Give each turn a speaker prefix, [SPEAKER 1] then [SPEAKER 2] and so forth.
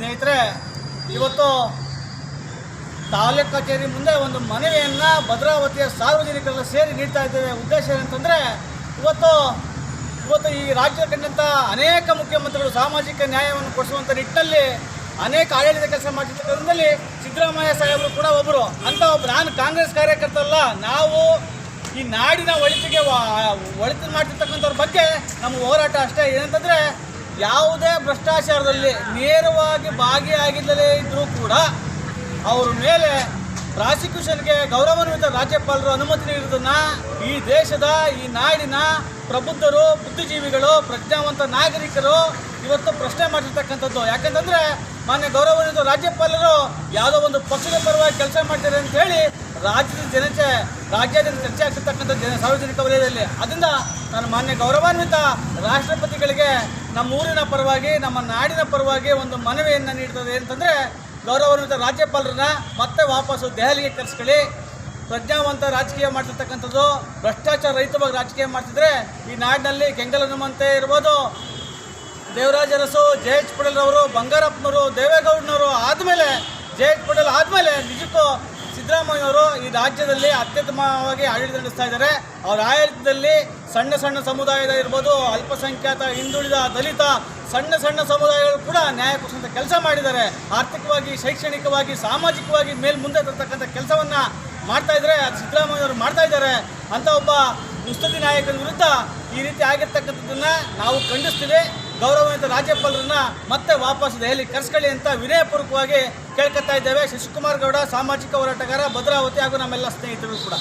[SPEAKER 1] ಸ್ನೇಹಿತರೆ, ಇವತ್ತು ತಾಲೂಕು ಕಚೇರಿ ಮುಂದೆ ಒಂದು ಮನವಿಯನ್ನು ಭದ್ರಾವತಿಯ ಸಾರ್ವಜನಿಕರೆಲ್ಲ ಸೇರಿ ನೀಡ್ತಾ ಇದ್ದೇವೆ. ಉದ್ದೇಶ ಏನಂತಂದರೆ, ಇವತ್ತು ಈ ರಾಜ್ಯದ ಕಂಡಂಥ ಅನೇಕ ಮುಖ್ಯಮಂತ್ರಿಗಳು ಸಾಮಾಜಿಕ ನ್ಯಾಯವನ್ನು ಕೊಡಿಸುವಂಥ ನಿಟ್ಟಿನಲ್ಲಿ ಅನೇಕ ಆಡಳಿತ ಕೆಲಸ ಮಾಡ್ತಿದ್ದರಲ್ಲಿ ಸಿದ್ದರಾಮಯ್ಯ ಸಾಹೇಬರು ಕೂಡ ಒಬ್ಬರು. ನಾನು ಕಾಂಗ್ರೆಸ್ ಕಾರ್ಯಕರ್ತ ಅಲ್ಲ, ನಾವು ಈ ನಾಡಿನ ಒಳಿತು ಮಾಡ್ತಿರ್ತಕ್ಕಂಥವ್ರ ಬಗ್ಗೆ ನಮ್ಮ ಹೋರಾಟ ಅಷ್ಟೇ. ಏನಂತಂದರೆ, ಯಾವುದೇ ಭ್ರಷ್ಟಾಚಾರದಲ್ಲಿ ನೇರವಾಗಿ ಭಾಗಿಯಾಗಿದ್ದಲೇ ಇದ್ದರೂ ಕೂಡ ಅವ್ರ ಮೇಲೆ ಪ್ರಾಸಿಕ್ಯೂಷನ್ಗೆ ಗೌರವಾನ್ವಿತ ರಾಜ್ಯಪಾಲರು ಅನುಮತಿ ನೀಡುವುದನ್ನು ಈ ದೇಶದ, ಈ ನಾಡಿನ ಪ್ರಬುದ್ಧರು, ಬುದ್ಧಿಜೀವಿಗಳು, ಪ್ರಜ್ಞಾವಂತ ನಾಗರಿಕರು ಇವತ್ತು ಪ್ರಶ್ನೆ ಮಾಡಿರ್ತಕ್ಕಂಥದ್ದು. ಯಾಕಂತಂದರೆ, ಮಾನ್ಯ ಗೌರವಾನ್ವಿತ ರಾಜ್ಯಪಾಲರು ಯಾವುದೋ ಒಂದು ಪಕ್ಷದ ಪರವಾಗಿ ಕೆಲಸ ಮಾಡ್ತಾರೆ ಅಂತ ಹೇಳಿ ರಾಜ್ಯಾದ್ಯಂತ ಚರ್ಚೆ ಆಗ್ತಿರ್ತಕ್ಕಂಥ ಸಾರ್ವಜನಿಕ ವಲಯದಲ್ಲಿ. ಅದರಿಂದ ನಾನು ಮಾನ್ಯ ಗೌರವಾನ್ವಿತ ರಾಷ್ಟ್ರಪತಿಗಳಿಗೆ ನಮ್ಮ ಊರಿನ ಪರವಾಗಿ, ನಮ್ಮ ನಾಡಿನ ಪರವಾಗಿ ಒಂದು ಮನವಿಯನ್ನು ನೀಡ್ತದೆ ಅಂತಂದರೆ, ಗೌರವಾನ್ವಿತ ರಾಜ್ಯಪಾಲರನ್ನ ಮತ್ತೆ ವಾಪಸ್ಸು ದೆಹಲಿಗೆ ಕರೆಸ್ಕೊಳ್ಳಿ. ಪ್ರಜ್ಞಾವಂತ ರಾಜಕೀಯ ಮಾಡ್ತಿರ್ತಕ್ಕಂಥದ್ದು, ಭ್ರಷ್ಟಾಚಾರ ರಹಿತವಾಗಿ ರಾಜಕೀಯ ಮಾಡ್ತಿದ್ರೆ ಈ ನಾಡಿನಲ್ಲಿ ಕೆಂಗಲ್ ಹನುಮಂತೆ ಇರ್ಬೋದು, ದೇವರಾಜ ಅರಸು, ಜೆ.ಎಚ್. ಪಟೇಲ್ ಅವರು, ಬಂಗಾರಪ್ಪನವರು, ದೇವೇಗೌಡನವರು ಆದಮೇಲೆ, ಜೆ.ಎಚ್. ಪಟೇಲ್ ಆದಮೇಲೆ ನಿಜಕ್ಕೂ ಸಿದ್ದರಾಮಯ್ಯವರು ಈ ರಾಜ್ಯದಲ್ಲಿ ಅತ್ಯುತ್ತಮವಾಗಿ ಆಡಳಿತ ನಡೆಸ್ತಾ ಇದ್ದಾರೆ. ಅವರ ಆಡಳಿತದಲ್ಲಿ ಸಣ್ಣ ಸಮುದಾಯದ ಇರ್ಬೋದು, ಅಲ್ಪಸಂಖ್ಯಾತ, ಹಿಂದುಳಿದ, ದಲಿತ ಸಣ್ಣ ಸಮುದಾಯಗಳು ಕೂಡ ನ್ಯಾಯ ಕೊಡಿಸುವಂಥ ಕೆಲಸ ಮಾಡಿದ್ದಾರೆ. ಆರ್ಥಿಕವಾಗಿ, ಶೈಕ್ಷಣಿಕವಾಗಿ, ಸಾಮಾಜಿಕವಾಗಿ ಮುಂದೆ ತರ್ತಕ್ಕಂಥ ಕೆಲಸವನ್ನು ಮಾಡ್ತಾ ಇದ್ದಾರೆ. ಅದು ಸಿದ್ದರಾಮಯ್ಯವರು ಮಾಡ್ತಾ ಇದ್ದಾರೆ. ಅಂಥ ಒಬ್ಬ ಮುತ್ಸದ್ದಿ ನಾಯಕನ ವಿರುದ್ಧ ಈ ರೀತಿ ಆಗಿರ್ತಕ್ಕಂಥದ್ದನ್ನು ನಾವು ಖಂಡಿಸ್ತೀವಿ. ಗೌರವಾನ್ವಿತ ರಾಜ್ಯಪಾಲರನ್ನ ಮತ್ತೆ ವಾಪಸ್ ದೆಹಲಿ ಕರೆಸ್ಕೊಳ್ಳಿ ಅಂತ ವಿನಯಪೂರ್ವಕವಾಗಿ ಕೇಳ್ಕೊತಾ ಇದ್ದೇವೆ. ಶಶಿಕುಮಾರ್ ಗೌಡ, ಸಾಮಾಜಿಕ ಹೋರಾಟಗಾರ, ಭದ್ರಾವತಿ, ಹಾಗೂ ನಮ್ಮೆಲ್ಲ ಸ್ನೇಹಿತರು ಕೂಡ.